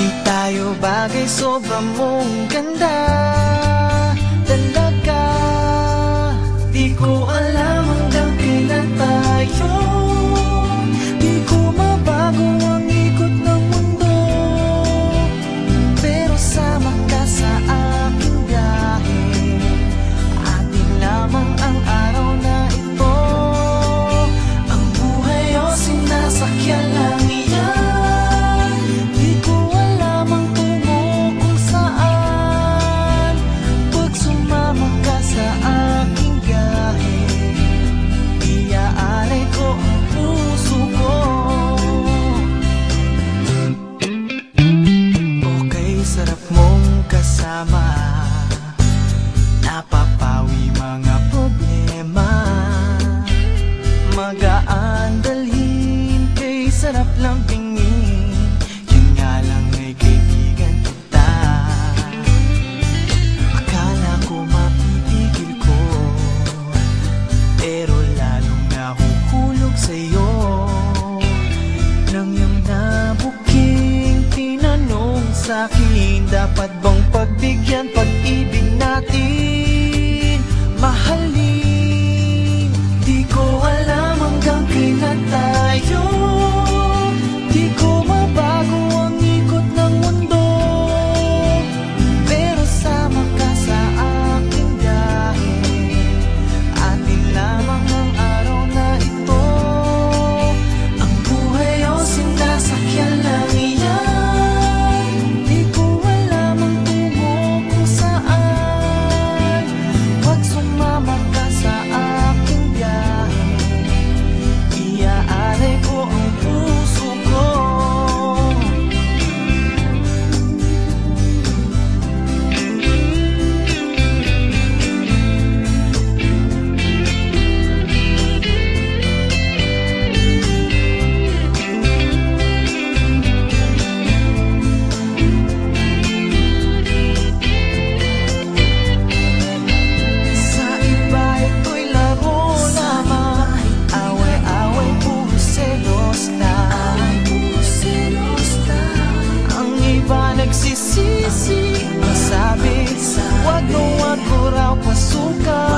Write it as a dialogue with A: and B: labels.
A: Di tayo bagay, sobrang mong ganda talaga. Di ko alam hanggang kailan tayo. Di ko mabago ang ikot ng mundo, pero sama ka sa aking biyahe. Atin lamang ang araw na ito. Ang buhay o sinasakyan lang iyan. Di ko alam ang tungo kung saan. Pag sumama ka sa aking biyahe, iaalay ko ang puso ko. Okay, sarap mong kasama. Napapawi mga problema. Magaan dalhin, kay sarap lang tingin. Yun nga lang ay kaibigan kita. Akala ko mapipigil ko, pero lalong nahuhulog sa'yo. Nang iyong nabuking tinanong sa'kin, dapat bang pagbigyan pag-ibig natin, mahalin? Di ko alam hanggang kailan tayo. Di ko mabago ang ikot ng mundo, pero sama ka sa aking biyahe. Atin lamang ang araw na ito. Ang buhay o sinasakyan lang iyan. Di ko alam ang tungo kung saan. Pag sumama ka sa aking biyahe, iaalay ko ang puso ko. Sa iba ito'y laro lamang, away-away, puro selos lang. Ang iba nagsisisi, masabi, wag mo raw pasukan.